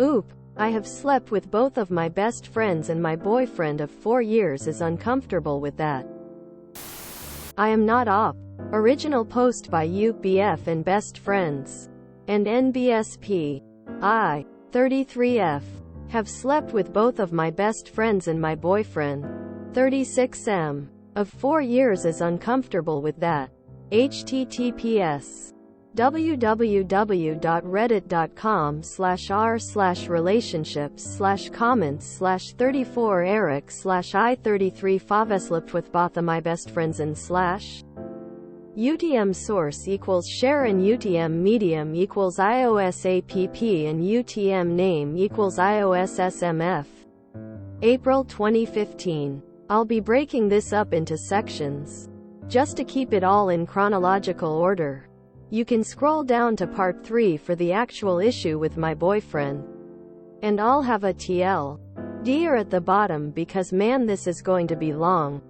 Oop, I have slept with both of my best friends and my boyfriend of 4 years is uncomfortable with that. I am not op. Original post by UBF and Best Friends. And NBSP. I, 33F, have slept with both of my best friends and my boyfriend, 36M, of 4 years is uncomfortable with that. https www.reddit.com/r/relationship/comments/34eric/I33favesleptwithboth of my best friends and UTM source equals share and UTM medium equals iOS app and UTM name equals iOS SMF. April 2015. I'll be breaking this up into sections, just to keep it all in chronological order. You can scroll down to part 3 for the actual issue with my boyfriend. And I'll have a TLDR at the bottom because man this is going to be long.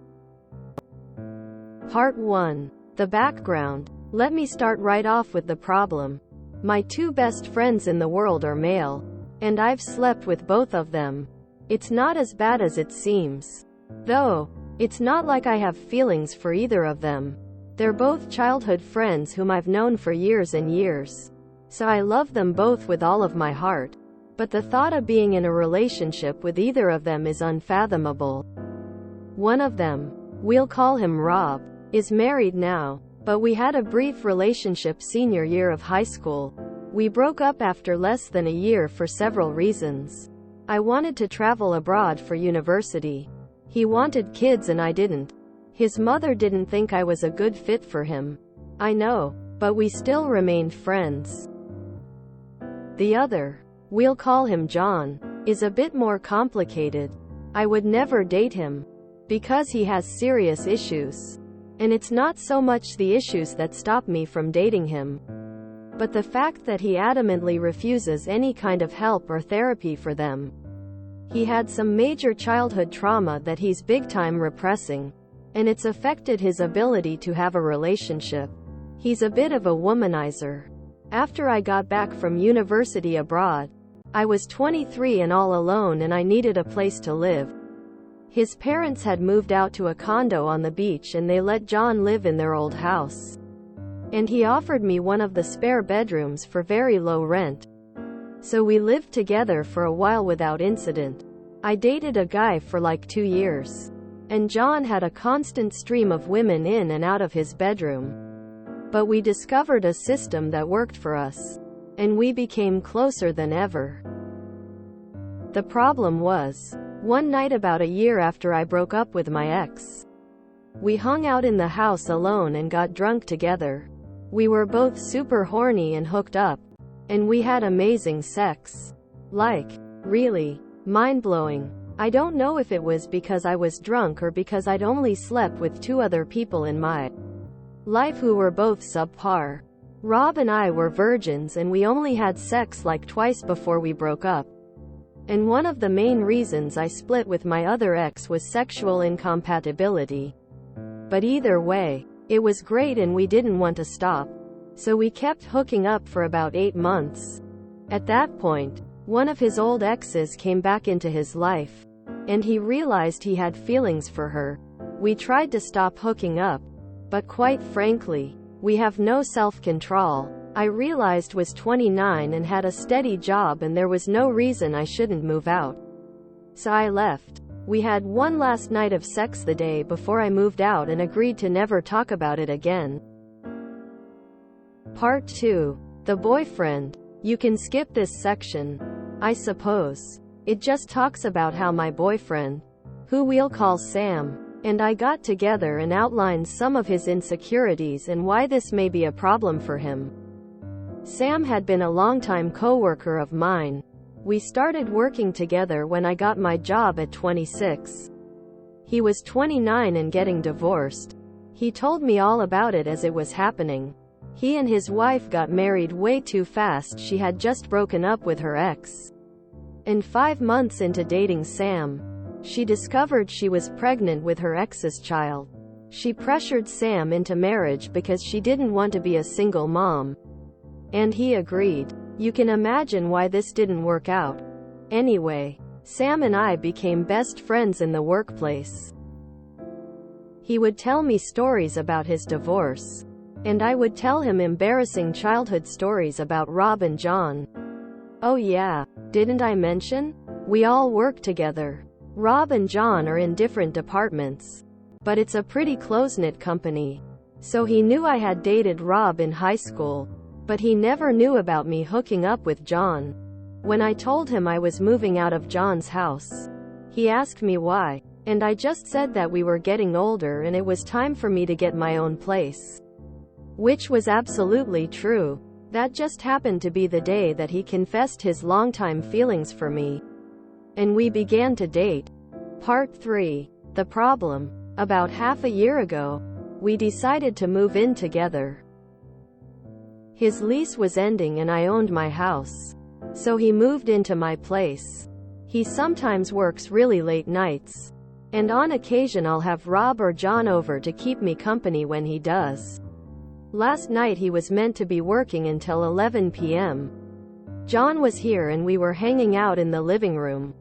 Part 1. The background. Let me start right off with the problem. My 2 best friends in the world are male. And I've slept with both of them. It's not as bad as it seems. Though, it's not like I have feelings for either of them. They're both childhood friends whom I've known for years and years. So I love them both with all of my heart. But the thought of being in a relationship with either of them is unfathomable. One of them, we'll call him Rob, is married now. But we had a brief relationship senior year of high school. We broke up after less than a year for several reasons. I wanted to travel abroad for university. He wanted kids and I didn't. His mother didn't think I was a good fit for him. I know, but we still remained friends. The other, we'll call him John, is a bit more complicated. I would never date him because he has serious issues. And it's not so much the issues that stop me from dating him, but the fact that he adamantly refuses any kind of help or therapy for them. He had some major childhood trauma that he's big time repressing, and it's affected his ability to have a relationship. He's a bit of a womanizer. After I got back from university abroad, I was 23 and all alone and I needed a place to live. His parents had moved out to a condo on the beach and they let John live in their old house. And he offered me one of the spare bedrooms for very low rent. So we lived together for a while without incident. I dated a guy for like 2 years. And John had a constant stream of women in and out of his bedroom. But we discovered a system that worked for us. And we became closer than ever. The problem was, one night about a year after I broke up with my ex, we hung out in the house alone and got drunk together. We were both super horny and hooked up. And we had amazing sex. Like, really, mind-blowing. I don't know if it was because I was drunk or because I'd only slept with 2 other people in my life who were both subpar. Rob and I were virgins and we only had sex like twice before we broke up. And one of the main reasons I split with my other ex was sexual incompatibility. But either way, it was great and we didn't want to stop. So we kept hooking up for about 8 months. At that point, one of his old exes came back into his life. And he realized he had feelings for her. We tried to stop hooking up. But quite frankly, we have no self-control. I realized was 29 and had a steady job and there was no reason I shouldn't move out. So I left. We had one last night of sex the day before I moved out and agreed to never talk about it again. Part 2. The boyfriend. You can skip this section, I suppose. It just talks about how my boyfriend, who we'll call Sam, and I got together and outlines some of his insecurities and why this may be a problem for him. Sam had been a longtime coworker of mine. We started working together when I got my job at 26. He was 29 and getting divorced. He told me all about it as it was happening. He and his wife got married way too fast. She had just broken up with her ex. And 5 months into dating Sam, she discovered she was pregnant with her ex's child. She pressured Sam into marriage because she didn't want to be a single mom. And he agreed. You can imagine why this didn't work out. Anyway, Sam and I became best friends in the workplace. He would tell me stories about his divorce, and I would tell him embarrassing childhood stories about Rob and John. Oh yeah, didn't I mention? We all work together. Rob and John are in different departments, but it's a pretty close-knit company. So he knew I had dated Rob in high school, but he never knew about me hooking up with John. When I told him I was moving out of John's house, he asked me why, and I just said that we were getting older and it was time for me to get my own place. Which was absolutely true. That just happened to be the day that he confessed his longtime feelings for me, and we began to date. Part 3. The problem. About half a year ago, we decided to move in together. His lease was ending and I owned my house, so he moved into my place. He sometimes works really late nights, and on occasion I'll have Rob or John over to keep me company when he does. Last night he was meant to be working until 11 p.m. John was here and we were hanging out in the living room.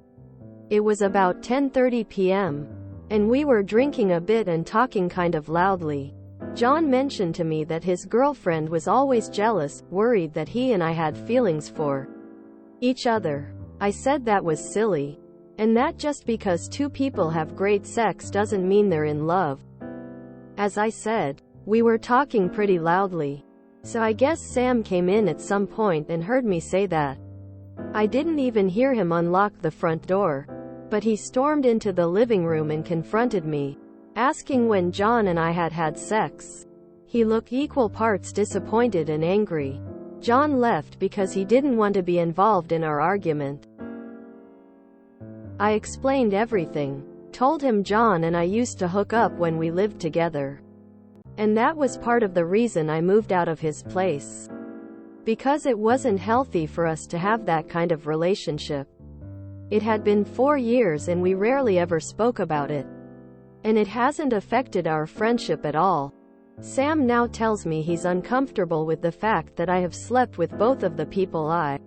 It was about 10:30 p.m. and we were drinking a bit and talking kind of loudly. John mentioned to me that his girlfriend was always jealous, worried that he and I had feelings for each other. I said that was silly, and that just because two people have great sex doesn't mean they're in love. As I said, we were talking pretty loudly, so I guess Sam came in at some point and heard me say that. I didn't even hear him unlock the front door, but he stormed into the living room and confronted me, asking when John and I had had sex. He looked equal parts disappointed and angry. John left because he didn't want to be involved in our argument. I explained everything, told him John and I used to hook up when we lived together, and that was part of the reason I moved out of his place, because it wasn't healthy for us to have that kind of relationship. It had been 4 years and we rarely ever spoke about it, and it hasn't affected our friendship at all. Sam now tells me he's uncomfortable with the fact that I have slept with both of the people I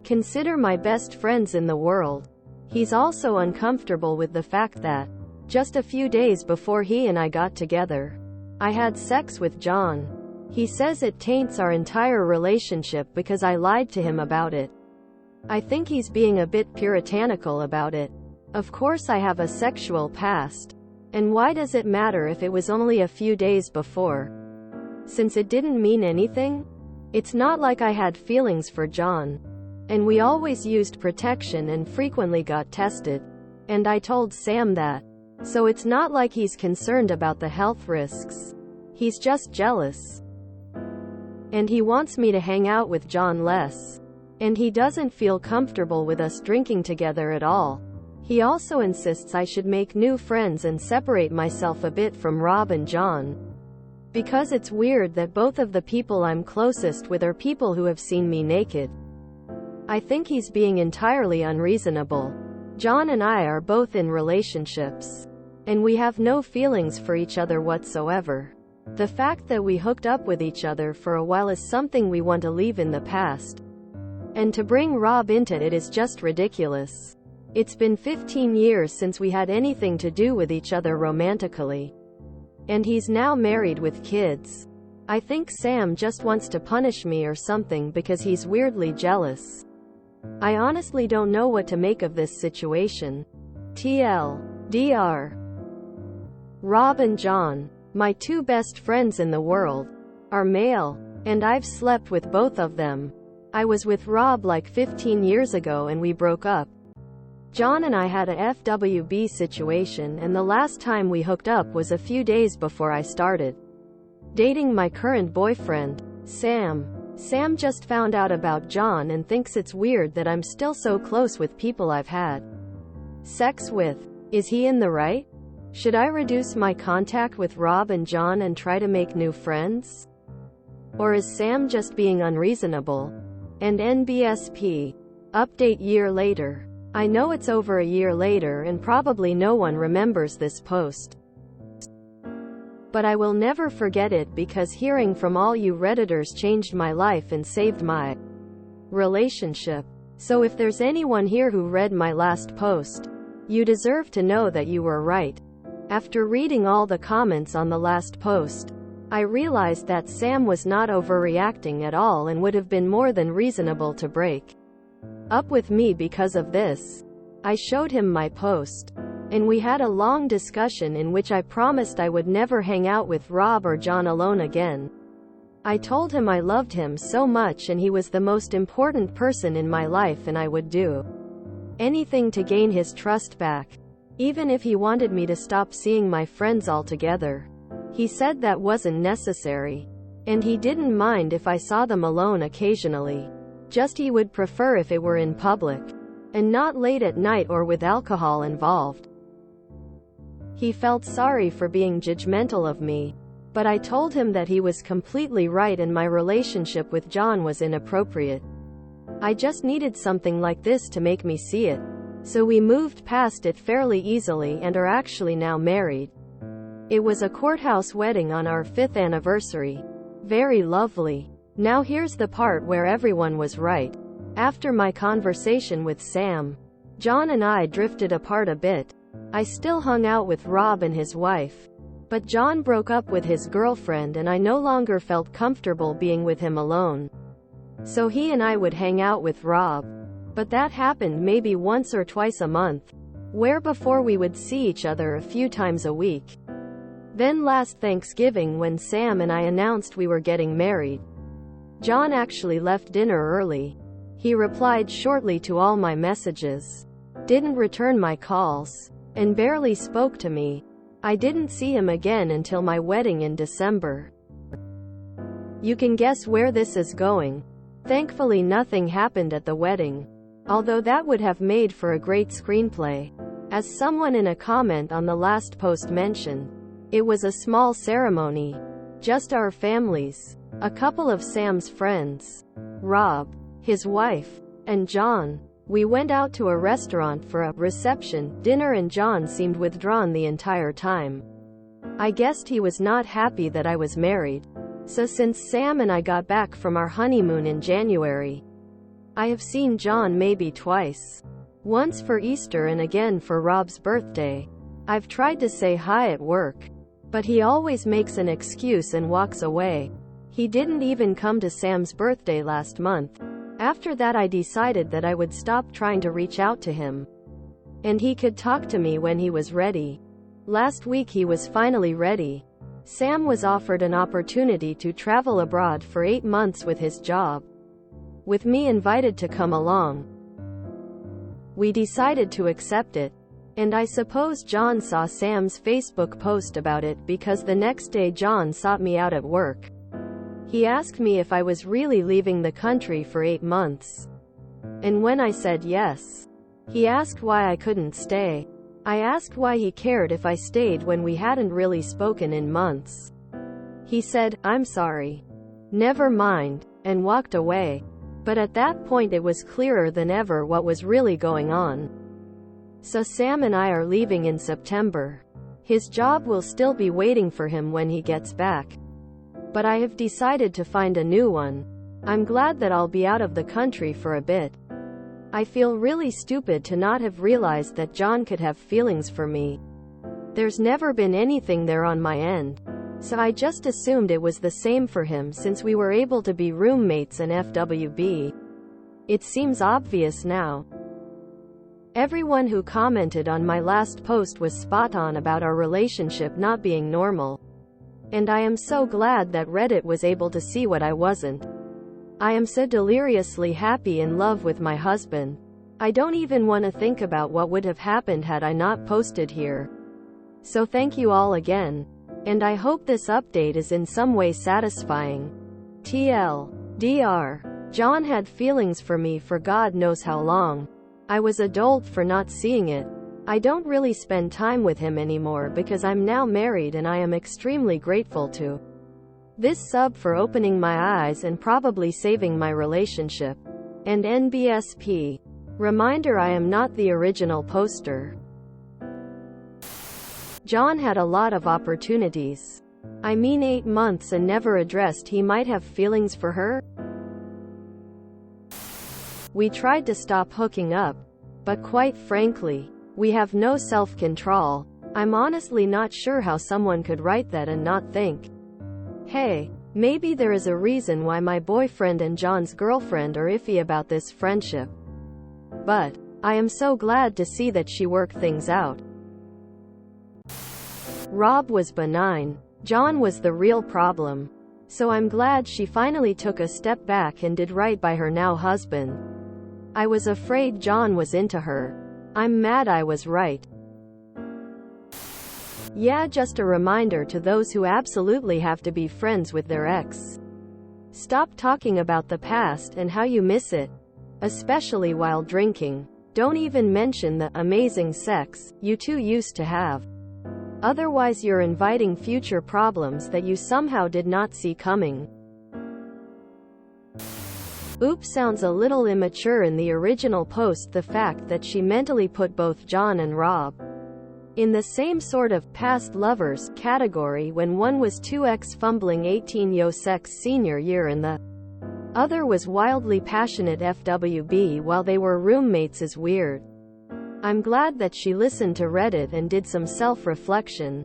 consider my best friends in the world. He's also uncomfortable with the fact that, just a few days before he and I got together, I had sex with John. He says it taints our entire relationship because I lied to him about it. I think he's being a bit puritanical about it. Of course I have a sexual past, and why does it matter if it was only a few days before? Since it didn't mean anything? It's not like I had feelings for John, and we always used protection and frequently got tested, and I told Sam that. So it's not like he's concerned about the health risks. He's just jealous. And he wants me to hang out with John less. And he doesn't feel comfortable with us drinking together at all. He also insists I should make new friends and separate myself a bit from Rob and John, because it's weird that both of the people I'm closest with are people who have seen me naked. I think he's being entirely unreasonable. John and I are both in relationships, and we have no feelings for each other whatsoever. The fact that we hooked up with each other for a while is something we want to leave in the past. And to bring Rob into it is just ridiculous. It's been 15 years since we had anything to do with each other romantically. And he's now married with kids. I think Sam just wants to punish me or something because he's weirdly jealous. I honestly don't know what to make of this situation. TLDR. Rob and John, my two best friends in the world, are male, and I've slept with both of them. I was with Rob like 15 years ago and we broke up. John and I had a FWB situation, and the last time we hooked up was a few days before I started dating my current boyfriend, Sam. Sam just found out about John and thinks it's weird that I'm still so close with people I've had sex with. Is he in the right? Should I reduce my contact with Rob and John and try to make new friends? Or is Sam just being unreasonable? And NBSP. Update year later. I know it's over a year later and probably no one remembers this post, but I will never forget it because hearing from all you Redditors changed my life and saved my relationship. So if there's anyone here who read my last post, you deserve to know that you were right. After reading all the comments on the last post, I realized that Sam was not overreacting at all and would have been more than reasonable to break up with me because of this. I showed him my post, and we had a long discussion in which I promised I would never hang out with Rob or John alone again. I told him I loved him so much and he was the most important person in my life and I would do anything to gain his trust back, even if he wanted me to stop seeing my friends altogether. He said that wasn't necessary, and he didn't mind if I saw them alone occasionally. Just he would prefer if it were in public, and not late at night or with alcohol involved. He felt sorry for being judgmental of me, but I told him that he was completely right and my relationship with John was inappropriate. I just needed something like this to make me see it. So we moved past it fairly easily and are actually now married. It was a courthouse wedding on our 5th anniversary. Very lovely. Now here's the part where everyone was right. After my conversation with Sam, John and I drifted apart a bit. I still hung out with Rob and his wife, but John broke up with his girlfriend and I no longer felt comfortable being with him alone. So he and I would hang out with Rob, but that happened maybe once or twice a month, where before we would see each other a few times a week. Then last Thanksgiving when Sam and I announced we were getting married, John actually left dinner early. He replied shortly to all my messages, didn't return my calls, and barely spoke to me. I didn't see him again until my wedding in December. You can guess where this is going. Thankfully nothing happened at the wedding, although that would have made for a great screenplay. As someone in a comment on the last post mentioned, it was a small ceremony, just our families, a couple of Sam's friends, Rob, his wife, and John. We went out to a restaurant for a reception dinner and John seemed withdrawn the entire time. I guessed he was not happy that I was married. So since Sam and I got back from our honeymoon in January, I have seen John maybe twice. Once for Easter and again for Rob's birthday. I've tried to say hi at work, but he always makes an excuse and walks away. He didn't even come to Sam's birthday last month. After that I decided that I would stop trying to reach out to him, and he could talk to me when he was ready. Last week he was finally ready. Sam was offered an opportunity to travel abroad for 8 months with his job, with me invited to come along. We decided to accept it, and I suppose John saw Sam's Facebook post about it because the next day John sought me out at work. He asked me if I was really leaving the country for 8 months. And when I said yes, he asked why I couldn't stay. I asked why he cared if I stayed when we hadn't really spoken in months. He said, "I'm sorry. Never mind," and walked away. But at that point it was clearer than ever what was really going on. So Sam and I are leaving in September. His job will still be waiting for him when he gets back. But I have decided to find a new one. I'm glad that I'll be out of the country for a bit. I feel really stupid to not have realized that John could have feelings for me. There's never been anything there on my end, so I just assumed it was the same for him since we were able to be roommates and FWB. It seems obvious now. Everyone who commented on my last post was spot on about our relationship not being normal. And I am so glad that Reddit was able to see what I wasn't. I am so deliriously happy in love with my husband. I don't even want to think about what would have happened had I not posted here. So thank you all again. And I hope this update is in some way satisfying. TLDR. John had feelings for me for God knows how long. I was a dolt for not seeing it. I don't really spend time with him anymore because I'm now married and I am extremely grateful to this sub for opening my eyes and probably saving my relationship. And NBSP. Reminder, I am not the original poster. John had a lot of opportunities. I mean 8 months and never addressed he might have feelings for her. We tried to stop hooking up, but quite frankly, we have no self-control. I'm honestly not sure how someone could write that and not think, hey, maybe there is a reason why my boyfriend and John's girlfriend are iffy about this friendship. But I am so glad to see that she worked things out. Rob was benign. John was the real problem. So I'm glad she finally took a step back and did right by her now husband. I was afraid John was into her. I'm mad I was right. Yeah, just a reminder to those who absolutely have to be friends with their ex. Stop talking about the past and how you miss it, especially while drinking. Don't even mention the amazing sex you two used to have. Otherwise you're inviting future problems that you somehow did not see coming. Oops sounds a little immature in the original post. The fact that she mentally put both John and Rob in the same sort of past lovers category when one was 2x fumbling 18-yo sex senior year and the other was wildly passionate FWB while they were roommates is weird. I'm glad that she listened to Reddit and did some self-reflection.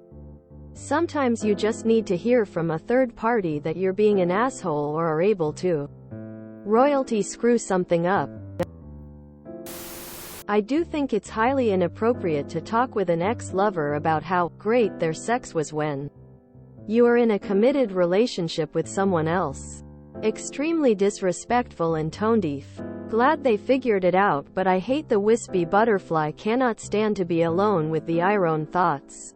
Sometimes you just need to hear from a third party that you're being an asshole or are able to royalty screw something up. I do think it's highly inappropriate to talk with an ex-lover about how great their sex was when you are in a committed relationship with someone else. Extremely disrespectful and tone-deaf. Glad they figured it out, but I hate the wispy butterfly cannot stand to be alone with the own thoughts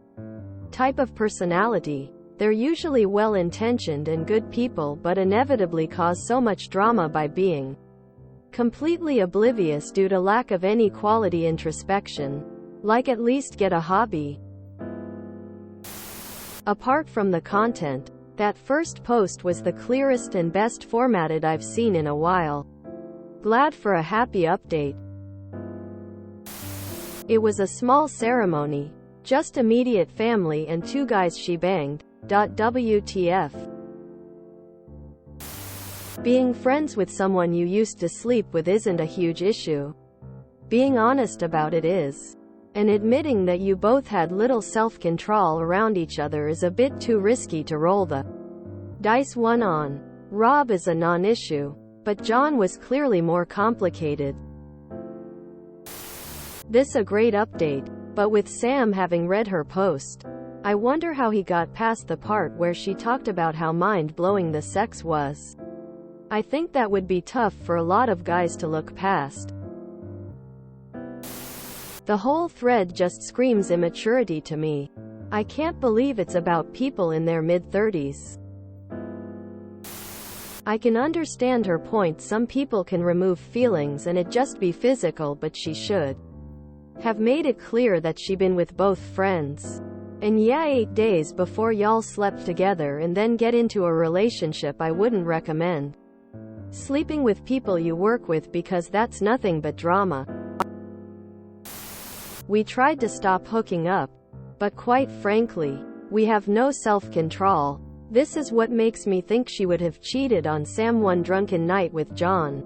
type of personality. They're usually well-intentioned and good people but inevitably cause so much drama by being completely oblivious due to lack of any quality introspection. Like, at least get a hobby. Apart from the content, that first post was the clearest and best formatted I've seen in a while. Glad for a happy update. It was a small ceremony. Just immediate family and 2 guys she banged. WTF. Being friends with someone you used to sleep with isn't a huge issue. Being honest about it is. And admitting that you both had little self-control around each other is a bit too risky to roll the dice one on. Rob is a non-issue. But John was clearly more complicated. This a great update. But with Sam having read her post, I wonder how he got past the part where she talked about how mind-blowing the sex was. I think that would be tough for a lot of guys to look past. The whole thread just screams immaturity to me. I can't believe it's about people in their mid-30s. I can understand her point. Some people can remove feelings and it just be physical, but she should have made it clear that she been with both friends. And yeah, 8 days before y'all slept together and then get into a relationship. I wouldn't recommend sleeping with people you work with because that's nothing but drama. We tried to stop hooking up, but quite frankly, we have no self-control. This is what makes me think she would have cheated on Sam one drunken night with John.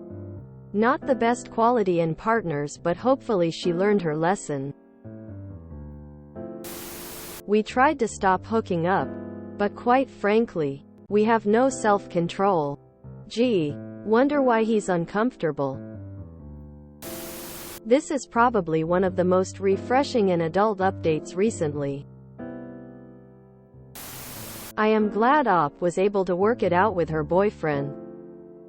Not the best quality in partners, but hopefully she learned her lesson. We tried to stop hooking up, but quite frankly, we have no self-control. Gee, wonder why he's uncomfortable. This is probably one of the most refreshing and adult updates recently. I am glad Op was able to work it out with her boyfriend.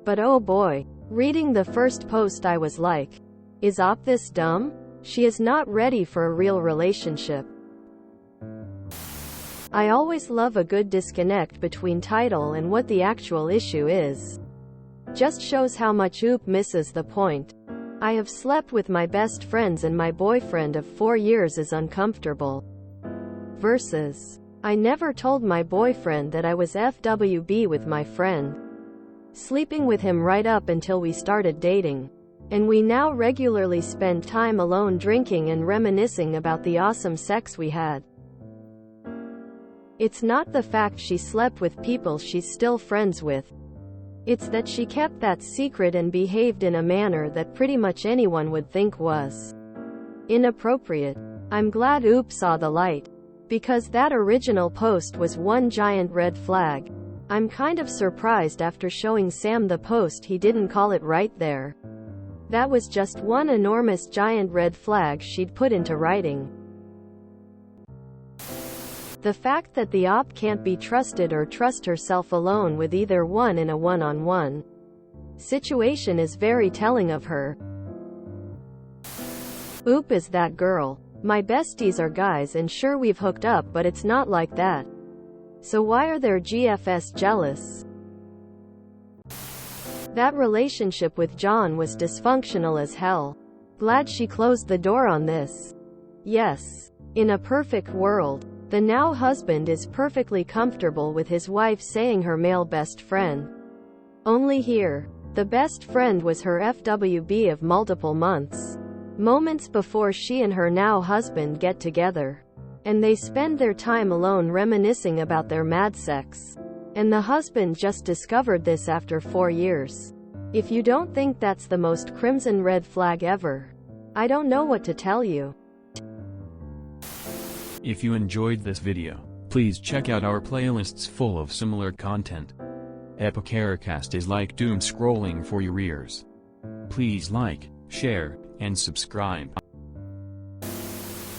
But oh boy, reading the first post I was like, is Op this dumb? She is not ready for a real relationship. I always love a good disconnect between title and what the actual issue is. Just shows how much Oop misses the point. I have slept with my best friends and my boyfriend of 4 years is uncomfortable. Versus, I never told my boyfriend that I was FWB with my friend. Sleeping with him right up until we started dating. And we now regularly spend time alone drinking and reminiscing about the awesome sex we had. It's not the fact she slept with people she's still friends with. It's that she kept that secret and behaved in a manner that pretty much anyone would think was inappropriate. I'm glad Oop saw the light, because that original post was one giant red flag. I'm kind of surprised after showing Sam the post he didn't call it right there. That was just one enormous giant red flag she'd put into writing. The fact that the op can't be trusted or trust herself alone with either one in a one-on-one situation is very telling of her. Oop is that girl. My besties are guys and sure we've hooked up but it's not like that. So why are their GFs jealous? That relationship with John was dysfunctional as hell. Glad she closed the door on this. Yes. In a perfect world, the now husband is perfectly comfortable with his wife saying her male best friend. Only here, the best friend was her FWB of multiple months. Moments before she and her now husband get together. And they spend their time alone reminiscing about their mad sex. And the husband just discovered this after 4 years. If you don't think that's the most crimson red flag ever, I don't know what to tell you. If you enjoyed this video, please check out our playlists full of similar content. Epicaricast is like doom scrolling for your ears. Please like, share, and subscribe.